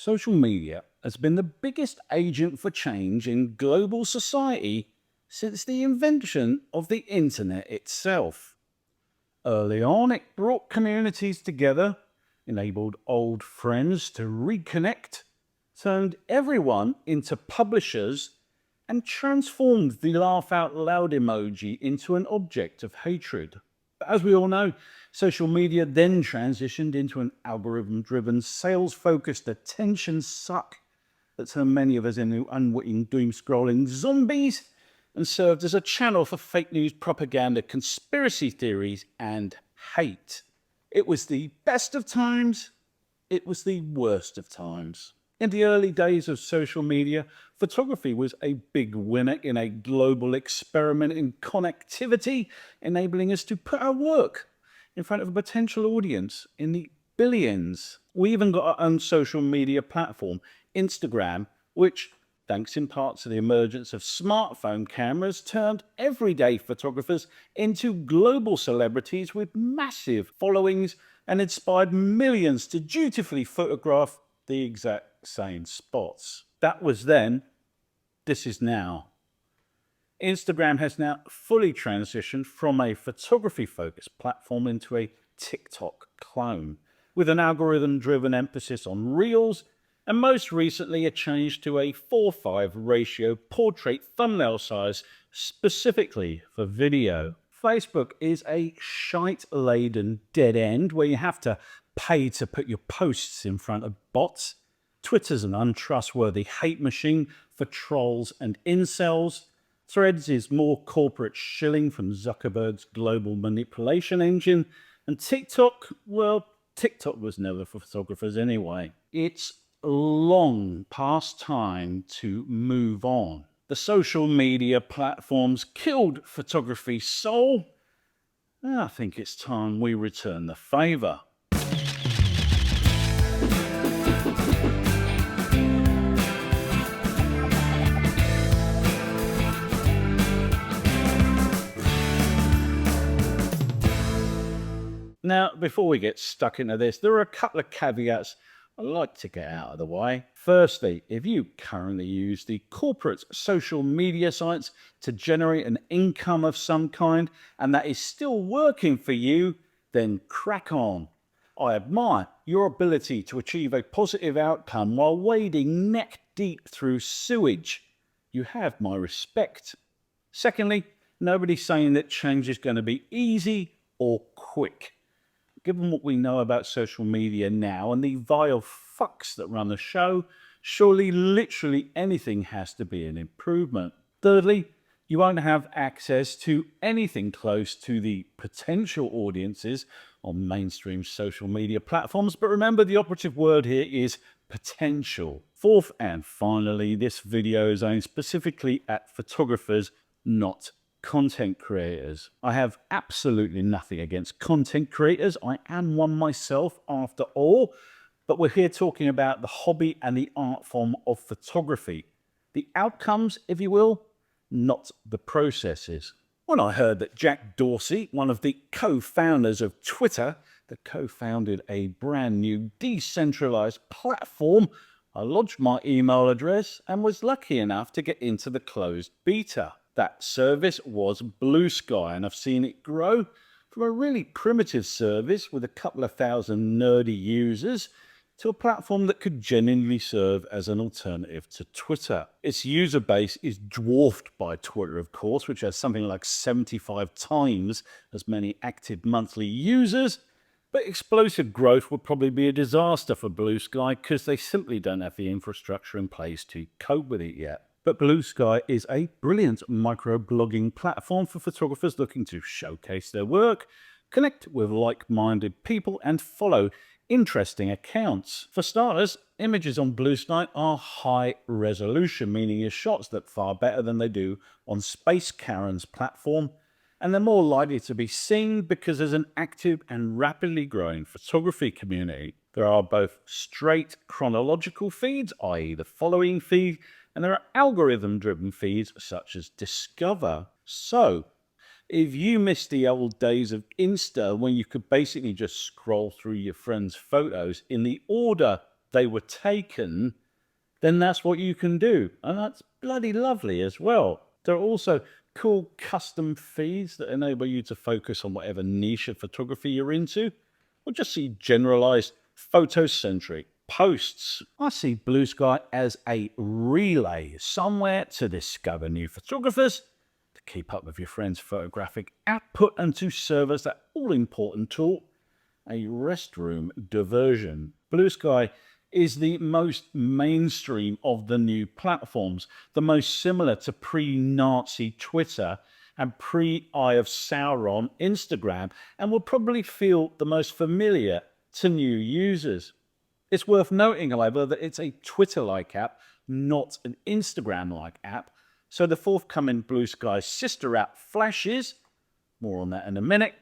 Social media has been the biggest agent for change in global society since the invention of the internet itself. Early on, it brought communities together, enabled old friends to reconnect, turned everyone into publishers, and transformed the laugh out loud emoji into an object of hatred. But as we all know, social media then transitioned into an algorithm-driven, sales-focused attention suck that turned many of us into unwitting doom-scrolling zombies and served as a channel for fake news propaganda, conspiracy theories, and hate. It was the best of times, it was the worst of times. In the early days of social media, photography was a big winner in a global experiment in connectivity, enabling us to put our work in front of a potential audience in the billions. We even got our own social media platform, Instagram, which, thanks in part to the emergence of smartphone cameras, turned everyday photographers into global celebrities with massive followings and inspired millions to dutifully photograph the exact same spots. That was then, this is now. Instagram has now fully transitioned from a photography-focused platform into a TikTok clone, with an algorithm-driven emphasis on Reels, and most recently a change to a 4:5 ratio portrait thumbnail size specifically for video. Facebook is a shite-laden dead end where you have to pay to put your posts in front of bots. Twitter's an untrustworthy hate machine for trolls and incels. Threads is more corporate shilling from Zuckerberg's global manipulation engine. And TikTok, well, TikTok was never for photographers anyway. It's long past time to move on. The social media platforms killed photography's soul. I think it's time we return the favour. Now, before we get stuck into this, there are a couple of caveats I'd like to get out of the way. Firstly, if you currently use the corporate social media sites to generate an income of some kind, and that is still working for you, then crack on. I admire your ability to achieve a positive outcome while wading neck deep through sewage. You have my respect. Secondly, nobody's saying that change is going to be easy or quick. Given what we know about social media now and the vile fucks that run the show, surely literally anything has to be an improvement. Thirdly, you won't have access to anything close to the potential audiences on mainstream social media platforms, but remember the operative word here is potential. Fourth and finally, this video is aimed specifically at photographers, not content creators. I have absolutely nothing against content creators. I am one myself after all, but we're here talking about the hobby and the art form of photography. The outcomes, if you will, not the processes. When I heard that Jack Dorsey, one of the co-founders of Twitter, that co-founded a brand new decentralized platform, I lodged my email address and was lucky enough to get into the closed beta. That service was Bluesky, and I've seen it grow from a really primitive service with a couple of thousand nerdy users to a platform that could genuinely serve as an alternative to Twitter. Its user base is dwarfed by Twitter, of course, which has something like 75 times as many active monthly users, but explosive growth would probably be a disaster for Bluesky because they simply don't have the infrastructure in place to cope with it yet. But Bluesky is a brilliant microblogging platform for photographers looking to showcase their work, connect with like-minded people, and follow interesting accounts. For starters, images on Bluesky are high resolution, meaning your shots look far better than they do on Space Karen's platform, and they're more likely to be seen because there's an active and rapidly growing photography community. There are both straight chronological feeds, i.e. the following feed, and there are algorithm-driven feeds such as Discover. So, if you miss the old days of Insta when you could basically just scroll through your friends' photos in the order they were taken, then that's what you can do. And that's bloody lovely as well. There are also cool custom feeds that enable you to focus on whatever niche of photography you're into, or just see generalized photocentric posts. I see Bluesky as a relay, somewhere to discover new photographers, to keep up with your friend's photographic output, and to serve as that all-important tool, a restroom diversion. Bluesky is the most mainstream of the new platforms, the most similar to pre-Nazi Twitter and pre-Eye of Sauron Instagram, and will probably feel the most familiar to new users. It's worth noting, however, that it's a Twitter-like app, not an Instagram-like app, so the forthcoming Bluesky sister app, Flashes, more on that in a minute,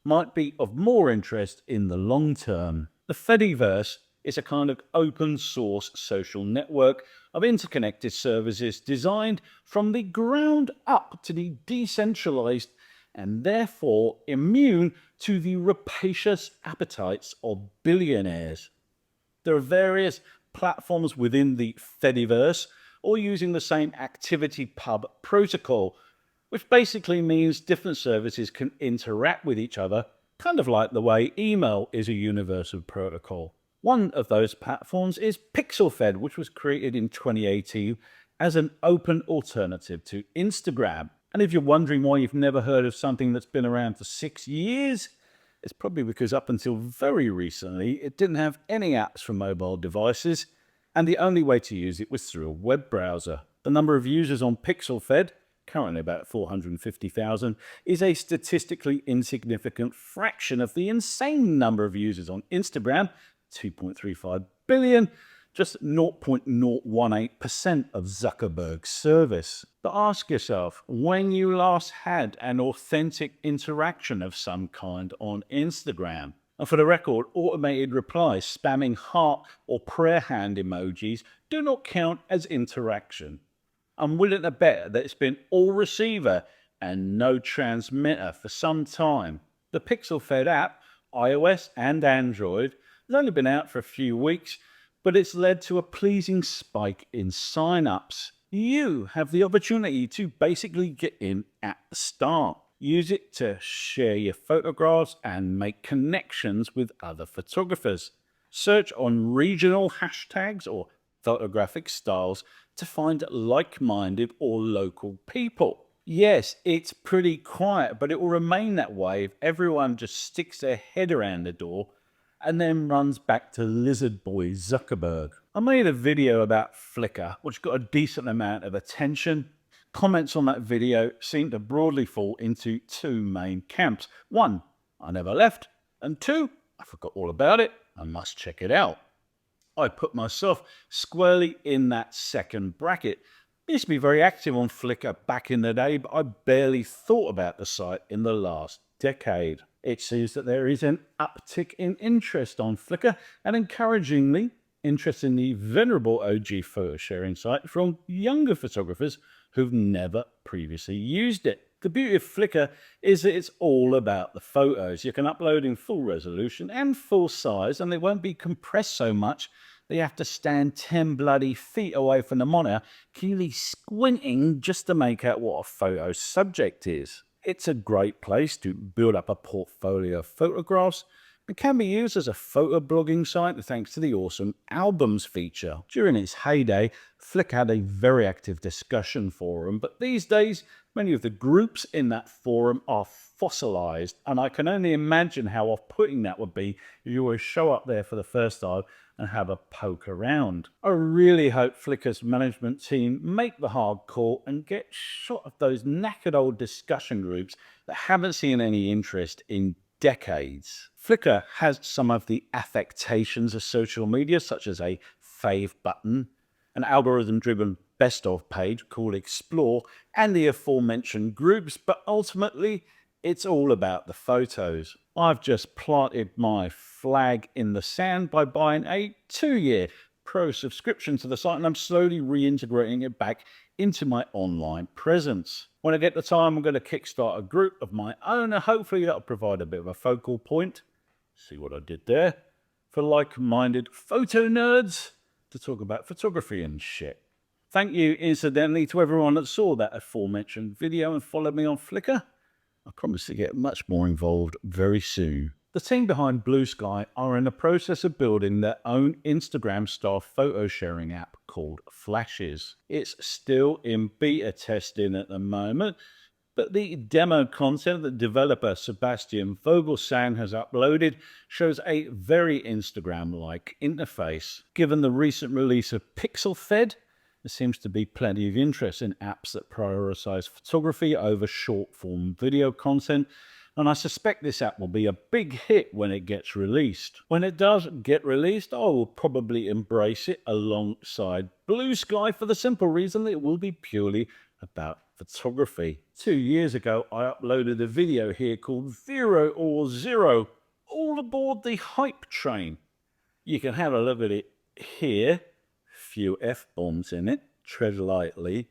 might be of more interest in the long term. The Fediverse is a kind of open source social network of interconnected services designed from the ground up to be decentralized and therefore immune to the rapacious appetites of billionaires. There are various platforms within the Fediverse, all using the same ActivityPub protocol, which basically means different services can interact with each other, kind of like the way email is a universal protocol. One of those platforms is Pixelfed, which was created in 2018 as an open alternative to Instagram. And if you're wondering why you've never heard of something that's been around for 6 years, it's probably because up until very recently, it didn't have any apps for mobile devices, and the only way to use it was through a web browser. The number of users on Pixelfed, currently about 450,000, is a statistically insignificant fraction of the insane number of users on Instagram, 2.35 billion, just 0.018% of Zuckerberg's service. But ask yourself, when you last had an authentic interaction of some kind on Instagram? And for the record, automated replies, spamming heart or prayer hand emojis do not count as interaction. I'm willing to bet that it's been all receiver and no transmitter for some time. The Pixelfed app, iOS and Android, has only been out for a few weeks, but it's led to a pleasing spike in sign-ups. You have the opportunity to basically get in at the start. Use it to share your photographs and make connections with other photographers. Search on regional hashtags or photographic styles to find like-minded or local people. Yes, it's pretty quiet, but it will remain that way if everyone just sticks their head around the door and then runs back to Lizard Boy Zuckerberg. I made a video about Flickr, which got a decent amount of attention. Comments on that video seem to broadly fall into two main camps. One, I never left, and two, I forgot all about it, I must check it out. I put myself squarely in that second bracket. I used to be very active on Flickr back in the day, but I barely thought about the site in the last decade. It seems that there is an uptick in interest on Flickr, and encouragingly, interest in the venerable OG photo sharing site from younger photographers who've never previously used it. The beauty of Flickr is that it's all about the photos. You can upload in full resolution and full size, and they won't be compressed so much that you have to stand 10 bloody feet away from the monitor, keenly squinting just to make out what a photo subject is. It's a great place to build up a portfolio of photographs. It can be used as a photo blogging site thanks to the awesome albums feature. During its heyday, Flickr had a very active discussion forum, but these days, many of the groups in that forum are fossilized, and I can only imagine how off-putting that would be if you were to show up there for the first time and have a poke around. I really hope Flickr's management team make the hard call and get shot of those knackered old discussion groups that haven't seen any interest in decades. Flickr has some of the affectations of social media, such as a fave button, an algorithm-driven best-of page called Explore, and the aforementioned groups, but ultimately, it's all about the photos. I've just planted my flag in the sand by buying a 2-year pro subscription to the site, and I'm slowly reintegrating it back into my online presence. When I get the time, I'm going to kickstart a group of my own, and hopefully that'll provide a bit of a focal point. See what I did there? for like-minded photo nerds to talk about photography and shit. Thank you, incidentally, to everyone that saw that aforementioned video and followed me on Flickr. I promise to get much more involved very soon. The team behind Bluesky are in the process of building their own Instagram-style photo sharing app called Flashes. It's still in beta testing at the moment, but the demo content that developer Sebastian Vogelsang has uploaded shows a very Instagram-like interface. Given the recent release of Pixelfed, there seems to be plenty of interest in apps that prioritize photography over short-form video content, and I suspect this app will be a big hit when it gets released. When it does get released, I will probably embrace it alongside Bluesky for the simple reason that it will be purely about photography. 2 years ago, I uploaded a video here called Vero or Zero, all aboard the hype train. You can have a look at it here. Few F-bombs in it, tread lightly.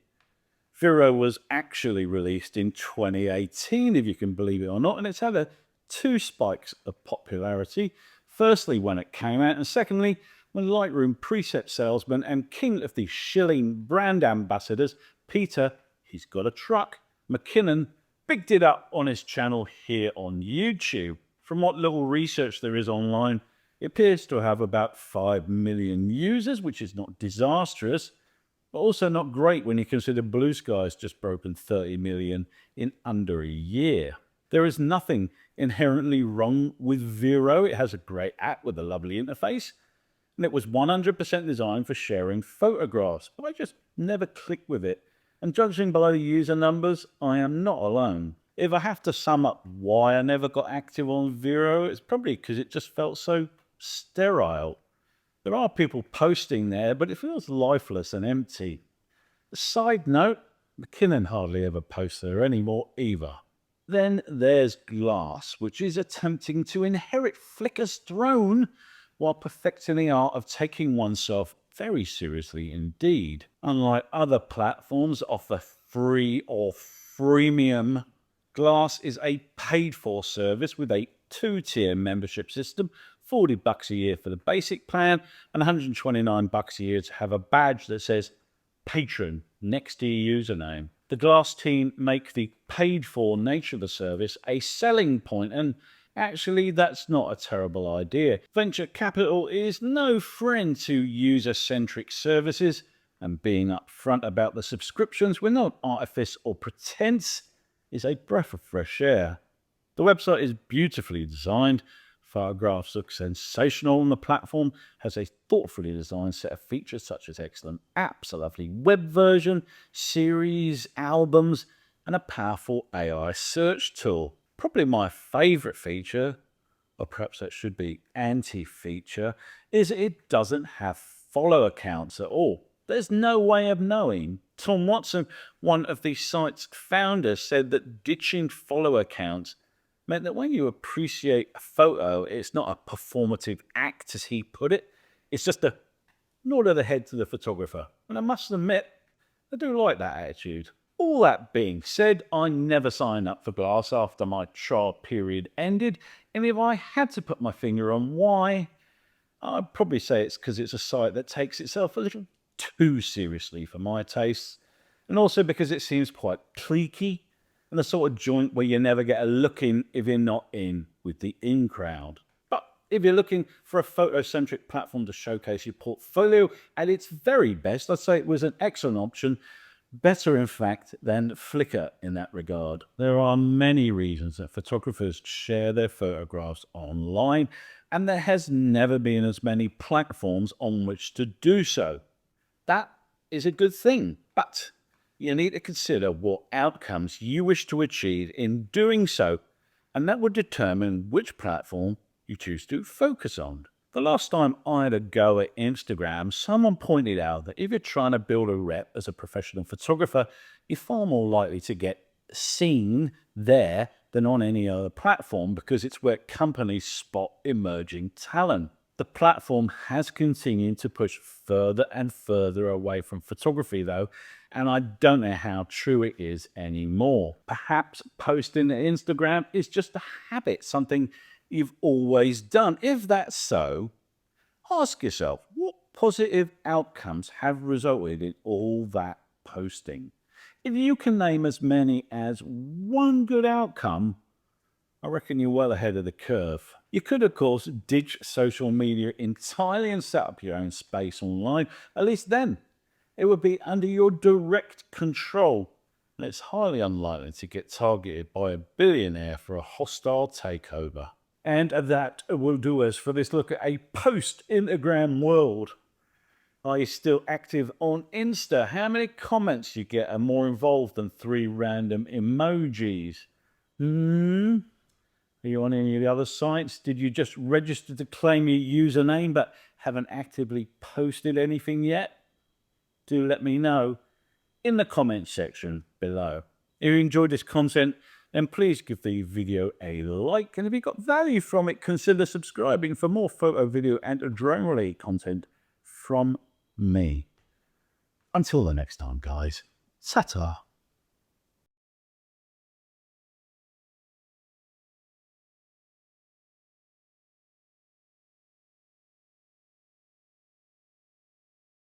Vero was actually released in 2018, if you can believe it or not, and it's had two spikes of popularity. Firstly, when it came out, and secondly, when Lightroom preset salesman and king of the shilling brand ambassadors, Peter, he's got a truck, McKinnon, bigged it up on his channel here on YouTube. From what little research there is online, it appears to have about 5 million users, which is not disastrous, but also not great when you consider Bluesky's just broken 30 million in under a year. There is nothing inherently wrong with Vero. It has a great app with a lovely interface, and it was 100% designed for sharing photographs, but I just never clicked with it. And judging by the user numbers, I am not alone. If I have to sum up why I never got active on Vero, it's probably because it just felt so sterile. There are people posting there, but it feels lifeless and empty. A side note, McKinnon hardly ever posts there anymore either. Then there's Glass, which is attempting to inherit Flickr's throne while perfecting the art of taking oneself very seriously indeed. Unlike other platforms that offer free or freemium, Glass is a paid-for service with a two-tier membership system, $40 a year for the basic plan and $129 a year to have a badge that says Patron next to your username. The Glass team make the paid-for nature of the service a selling point, and actually that's not a terrible idea. Venture capital is no friend to user-centric services, and being upfront about the subscriptions with no artifice or pretense is a breath of fresh air. The website is beautifully designed, photographs look sensational, and the platform has a thoughtfully designed set of features such as excellent apps, a lovely web version, series, albums, and a powerful AI search tool. Probably my favorite feature, or perhaps that should be anti-feature, is it doesn't have follow accounts at all. There's no way of knowing. Tom Watson, one of the site's founders, said that ditching follow accounts meant that when you appreciate a photo, it's not a performative act, as he put it. It's just a nod of the head to the photographer. And I must admit, I do like that attitude. All that being said, I never signed up for Glass after my trial period ended, and if I had to put my finger on why, I'd probably say it's because it's a site that takes itself a little too seriously for my tastes, and also because it seems quite cliquey, and the sort of joint where you never get a look in if you're not in with the in crowd. But if you're looking for a photo-centric platform to showcase your portfolio at its very best, I'd say it was an excellent option. Better, in fact, than Flickr in that regard. There are many reasons that photographers share their photographs online, and there has never been as many platforms on which to do so. That is a good thing, but you need to consider what outcomes you wish to achieve in doing so, and that would determine which platform you choose to focus on. The last time I had a go at Instagram, someone pointed out that if you're trying to build a rep as a professional photographer, you're far more likely to get seen there than on any other platform because it's where companies spot emerging talent. The platform has continued to push further and further away from photography though, and I don't know how true it is anymore. Perhaps posting to Instagram is just a habit, something you've always done. If that's so, Ask yourself, what positive outcomes have resulted in all that posting? If you can name as many as one good outcome, I reckon you're well ahead of the curve. You could, of course, ditch social media entirely and set up your own space online. At least then, it would be under your direct control. And it's highly unlikely to get targeted by a billionaire for a hostile takeover. And that will do us for this look at a post-Instagram world. Are you still active on Insta? How many comments you get are more involved than 3 random emojis? Are you on any of the other sites? Did you just register to claim your username but haven't actively posted anything yet? Do let me know in the comments section below. If you enjoyed this content, then please give the video a like. And if you got value from it, consider subscribing for more photo, video, and drone-related content from me. Until the next time, guys. Ta-ta.